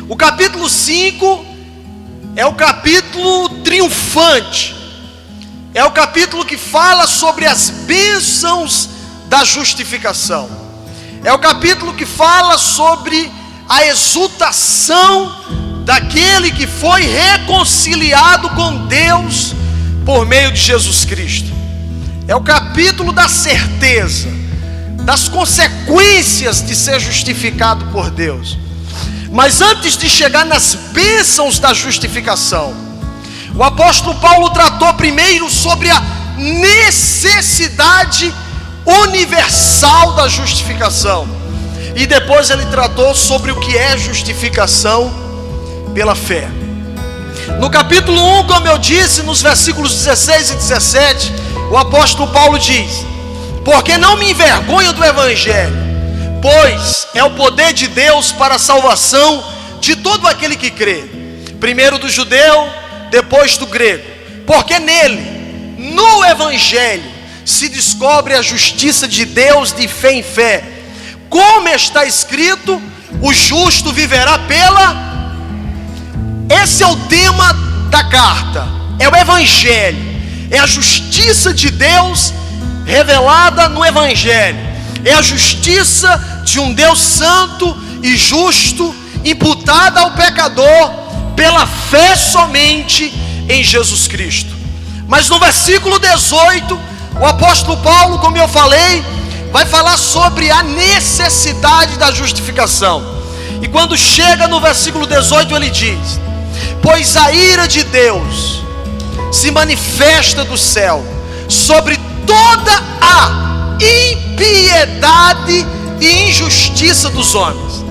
O capítulo 5 é o capítulo triunfante. É o capítulo que fala sobre as bênçãos da justificação. É o capítulo que fala sobre a exultação daquele que foi reconciliado com Deus por meio de Jesus Cristo. É o capítulo da certeza, das consequências de ser justificado por Deus. Mas antes de chegar nas bênçãos da justificação, o apóstolo Paulo tratou primeiro sobre a necessidade universal da justificação. E depois ele tratou sobre o que é justificação pela fé. No capítulo 1, como eu disse, nos versículos 16 e 17, o apóstolo Paulo diz: porque não me envergonho do evangelho, pois é o poder de Deus para a salvação de todo aquele que crê, primeiro do judeu, depois do grego. Porque nele, no evangelho, se descobre a justiça de Deus de fé em fé, como está escrito: o justo viverá pela... Esse é o tema da carta, é o evangelho, é a justiça de Deus revelada no evangelho, é a justiça de um Deus santo e justo, imputada ao pecador pela fé somente em Jesus Cristo. Mas no versículo 18, o apóstolo Paulo, como eu falei, vai falar sobre a necessidade da justificação. E quando chega no versículo 18, ele diz: pois a ira de Deus se manifesta do céu sobre toda a impiedade e injustiça dos homens.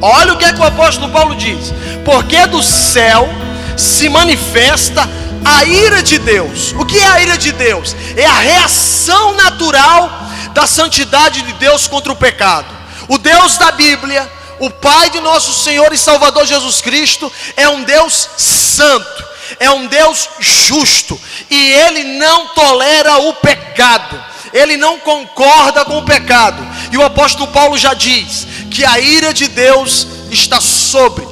Olha o que é que o apóstolo Paulo diz: porque do céu se manifesta a ira de Deus. O que é a ira de Deus? É a reação natural da santidade de Deus contra o pecado. O Deus da Bíblia, o Pai de nosso Senhor e Salvador Jesus Cristo, é um Deus santo, é um Deus justo, e Ele não tolera o pecado, Ele não concorda com o pecado. E o apóstolo Paulo já diz que a ira de Deus está sobre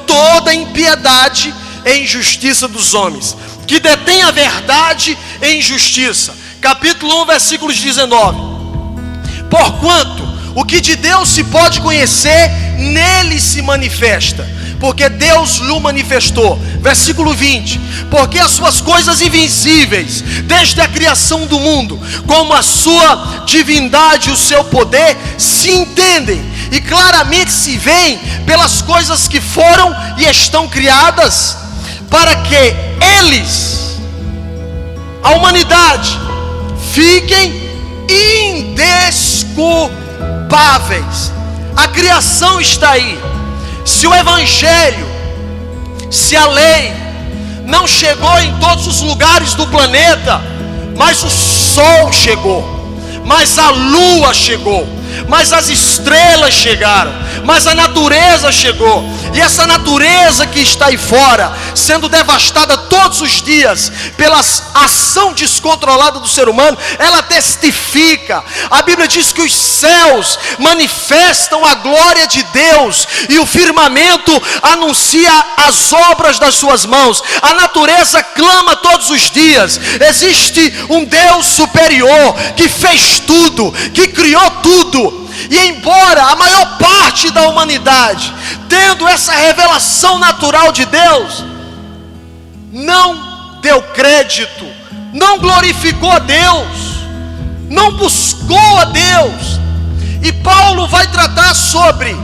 toda a impiedade e injustiça dos homens, que detém a verdade e injustiça. Capítulo 1, versículos 19: porquanto o que de Deus se pode conhecer, nele se manifesta, porque Deus lhe manifestou. Versículo 20: porque as suas coisas invisíveis, desde a criação do mundo, como a sua divindade e o seu poder, se entendem e claramente se veem pelas coisas que foram e estão criadas, para que eles, a humanidade, fiquem indesculpáveis. A criação está aí. Se o evangelho, se a lei não chegou em todos os lugares do planeta, mas o sol chegou, mas a lua chegou, mas as estrelas chegaram, mas a natureza chegou. E essa natureza que está aí fora, sendo devastada todos os dias pela ação descontrolada do ser humano, ela testifica. A Bíblia diz que os céus manifestam a glória de Deus, e o firmamento anuncia as obras das suas mãos. A natureza clama todos os dias. Existe um Deus superior que fez tudo, que criou tudo. E embora a maior parte da humanidade, tendo essa revelação natural de Deus, não deu crédito, não glorificou a Deus, não buscou a Deus. E Paulo vai tratar sobre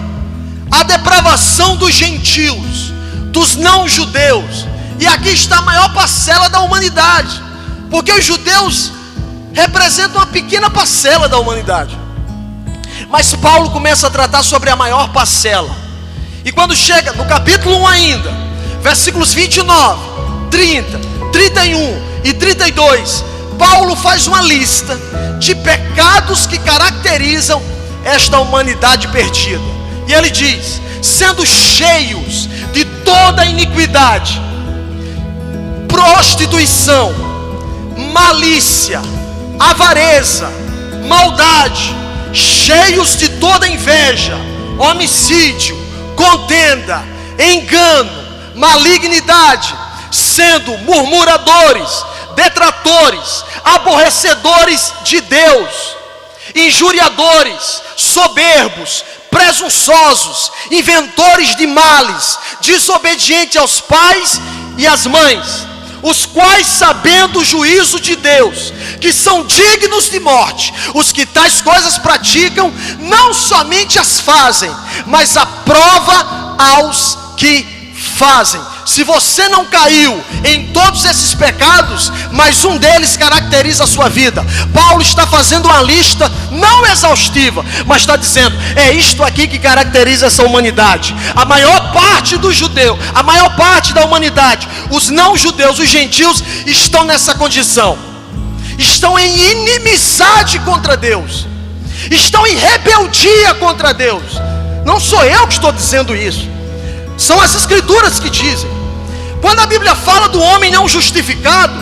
a depravação dos gentios, dos não judeus. E aqui está a maior parcela da humanidade, porque os judeus representam uma pequena parcela da humanidade. Mas Paulo começa a tratar sobre a maior parcela. E quando chega no capítulo 1 ainda, versículos 29, 30, 31 e 32, Paulo faz uma lista de pecados que caracterizam esta humanidade perdida. E ele diz: sendo cheios de toda iniquidade, prostituição, malícia, avareza, maldade, cheios de toda inveja, homicídio, contenda, engano, malignidade, sendo murmuradores, detratores, aborrecedores de Deus, injuriadores, soberbos, presunçosos, inventores de males, desobedientes aos pais e às mães, os quais, sabendo o juízo de Deus, que são dignos de morte, os que tais coisas praticam, não somente as fazem, mas aprova aos que fazem. Se você não caiu em todos esses pecados, mas um deles caracteriza a sua vida, Paulo está fazendo uma lista não exaustiva, mas está dizendo, é isto aqui que caracteriza essa humanidade. A maior parte do judeu, a maior parte da humanidade, os não judeus, os gentios, estão nessa condição, estão em inimizade contra Deus, estão em rebeldia contra Deus. Não sou eu que estou dizendo isso, são as escrituras que dizem. Quando a Bíblia fala do homem não justificado,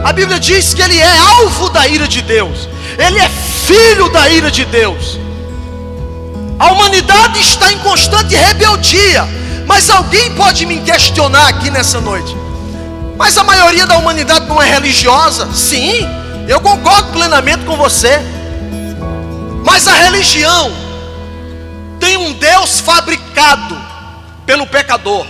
a Bíblia diz que ele é alvo da ira de Deus, ele é filho da ira de Deus. A humanidade está em constante rebeldia. Mas alguém pode me questionar aqui nessa noite, mas a maioria da humanidade não é religiosa? Sim, eu concordo plenamente com você. Mas a religião tem um Deus fabricado pelo pecador.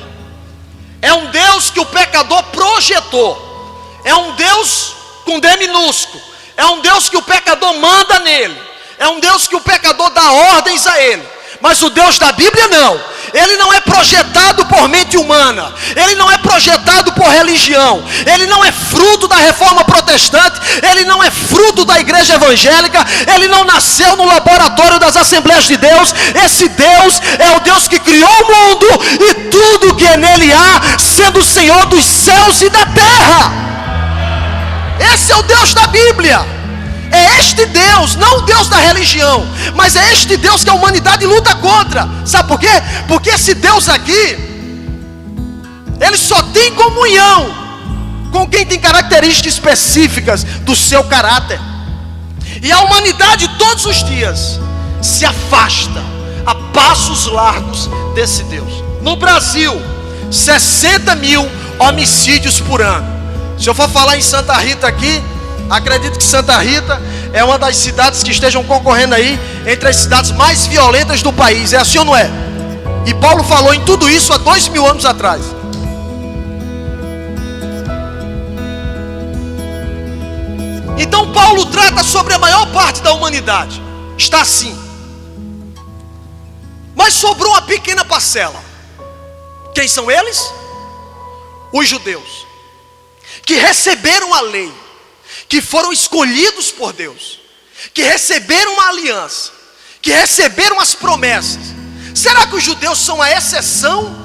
É um Deus que o pecador projetou. É um Deus com D minúsculo. É um Deus que o pecador manda nele. É um Deus que o pecador dá ordens a ele. Mas o Deus da Bíblia não. Ele não é projetado por mente humana. Ele não é projetado por religião. Ele não é fruto da reforma protestante. Ele não é fruto da igreja evangélica. Ele não nasceu no laboratório das Assembleias de Deus. Esse Deus é o Deus que criou o mundo e tudo que nele há, sendo o Senhor dos céus e da terra. Esse é o Deus da Bíblia. É este Deus, não o Deus da religião, mas é este Deus que a humanidade luta contra. Sabe por quê? Porque esse Deus aqui, ele só tem comunhão com quem tem características específicas do seu caráter. E a humanidade todos os dias se afasta a passos largos desse Deus. No Brasil, 60 mil homicídios por ano. Se eu for falar em Santa Rita aqui, acredito que Santa Rita é uma das cidades que estejam concorrendo aí entre as cidades mais violentas do país. É assim ou não é? E Paulo falou em tudo isso há 2000 anos atrás. Então Paulo trata sobre a maior parte da humanidade. Está assim. Mas sobrou uma pequena parcela. Quem são eles? Os judeus, que receberam a lei, que foram escolhidos por Deus, que receberam a aliança, que receberam as promessas. Será que os judeus são a exceção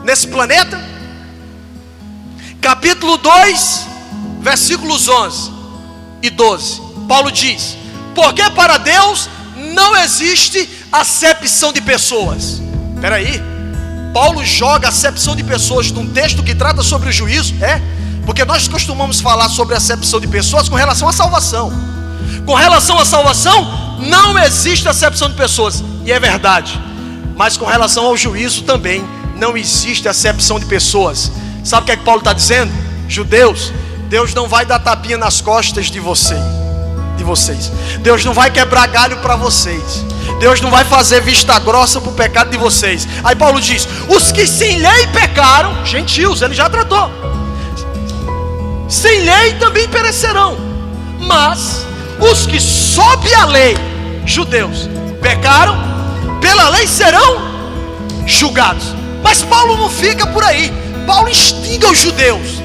nesse planeta? Capítulo 2, versículos 11 e 12, Paulo diz: porque para Deus não existe acepção de pessoas. Espera aí, Paulo joga acepção de pessoas num texto que trata sobre o juízo? Porque nós costumamos falar sobre a acepção de pessoas com relação à salvação. Com relação à salvação, não existe acepção de pessoas. E é verdade. Mas com relação ao juízo também, não existe acepção de pessoas. Sabe o que é que Paulo está dizendo? Judeus, Deus não vai dar tapinha nas costas de vocês. Deus não vai quebrar galho para vocês. Deus não vai fazer vista grossa para o pecado de vocês. Aí Paulo diz: os que sem lei pecaram, gentios, ele já tratou, sem lei também perecerão. Mas os que sob a lei, judeus, pecaram, pela lei serão julgados. Mas Paulo não fica por aí. Paulo instiga os judeus.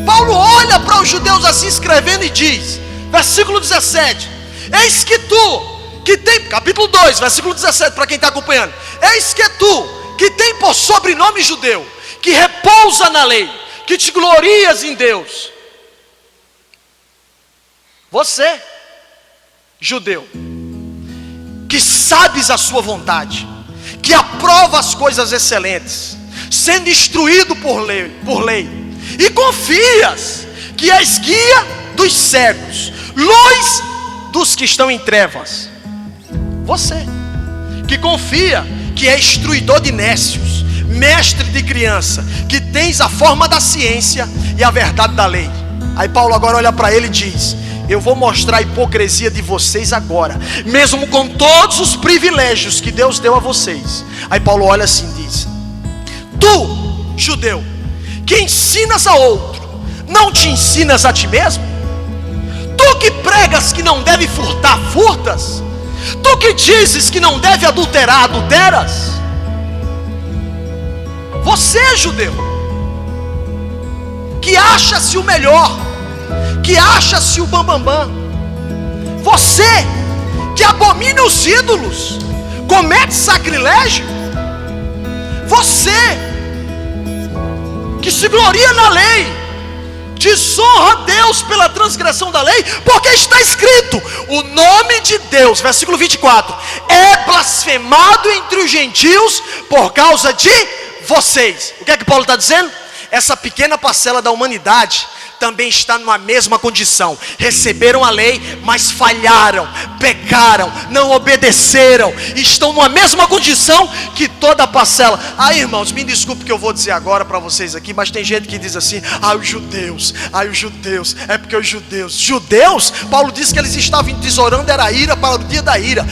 Paulo olha para os judeus assim escrevendo e diz, versículo 17: eis que tu, que tem, capítulo 2, versículo 17, para quem está acompanhando: eis que tu, que tem por sobrenome judeu, que repousa na lei, que te glorias em Deus. Você, judeu, que sabes a sua vontade, que aprova as coisas excelentes, sendo instruído por lei, e confias que és guia dos cegos, luz dos que estão em trevas. Você, que confia que é instruidor de nécios, mestre de criança, que tens a forma da ciência e a verdade da lei. Aí Paulo agora olha para ele e diz: eu vou mostrar a hipocrisia de vocês agora, mesmo com todos os privilégios que Deus deu a vocês. Aí Paulo olha assim e diz: tu, judeu, que ensinas a outro, não te ensinas a ti mesmo? Tu que pregas que não deve furtar, furtas? Tu que dizes que não deve adulterar, adulteras? Você, judeu, que acha-se o melhor, que acha-se o bambambam, você que abomina os ídolos, comete sacrilégio, você que se gloria na lei, desonra Deus pela transgressão da lei, porque está escrito: o nome de Deus, versículo 24, é blasfemado entre os gentios por causa de vocês. O que é que Paulo está dizendo? Essa pequena parcela da humanidade também está numa mesma condição. Receberam a lei, mas falharam, pecaram, não obedeceram, estão numa mesma condição que toda a parcela. Aí, irmãos, me desculpe o que eu vou dizer agora para vocês aqui, mas tem gente que diz assim: os judeus, é porque os judeus, Paulo disse que eles estavam entesourando, era ira para o dia da ira.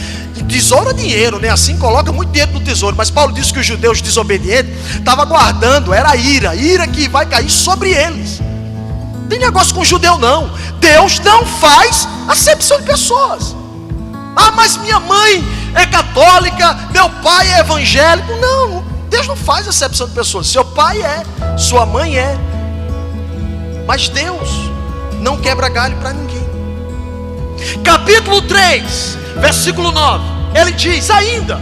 Tesouro é dinheiro, né? Assim coloca muito dinheiro no tesouro. Mas Paulo disse que os judeus desobedientes estavam guardando, era ira que vai cair sobre eles. Não tem negócio com judeu não. Deus não faz acepção de pessoas. Mas minha mãe é católica, meu pai é evangélico. Não, Deus não faz acepção de pessoas. Seu pai é, sua mãe é, mas Deus não quebra galho para ninguém. Capítulo 3, versículo 9, ele diz ainda: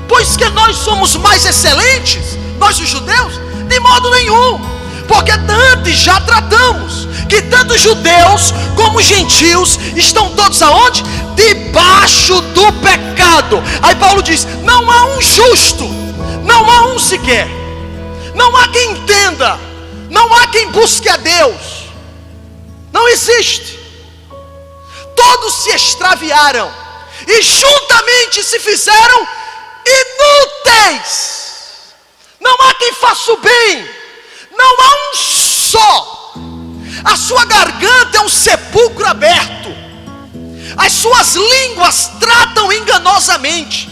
pois que nós somos mais excelentes, nós os judeus? De modo nenhum, porque antes já tratamos que tanto judeus como gentios estão todos aonde? Debaixo do pecado. Aí Paulo diz: não há um justo, não há um sequer, não há quem entenda, não há quem busque a Deus, não existe. Todos se extraviaram e juntamente se fizeram inúteis. Não há quem faça o bem, não há um só. A sua garganta é um sepulcro aberto, as suas línguas tratam enganosamente,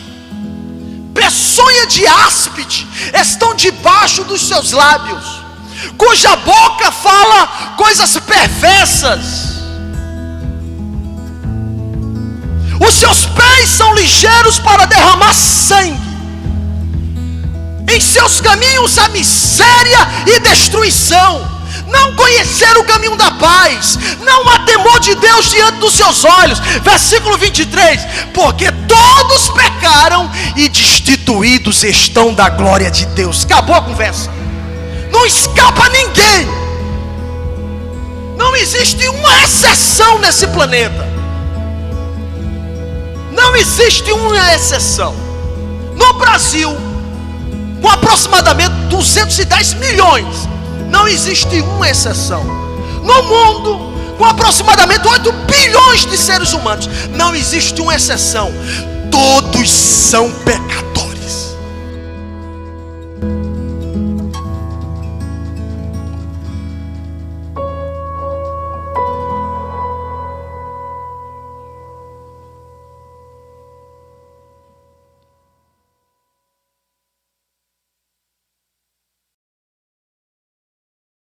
peçonha de áspide estão debaixo dos seus lábios, cuja boca fala coisas perversas. Os seus pés são ligeiros para derramar sangue. Em seus caminhos há miséria e destruição. Não conheceram o caminho da paz. Não há temor de Deus diante dos seus olhos. Versículo 23. Porque todos pecaram e destituídos estão da glória de Deus. Acabou a conversa. Não escapa ninguém. Não existe uma exceção nesse planeta. Não existe uma exceção. No Brasil, com aproximadamente 210 milhões, não existe uma exceção. No mundo, com aproximadamente 8 bilhões de seres humanos, não existe uma exceção. Todos são pecadores.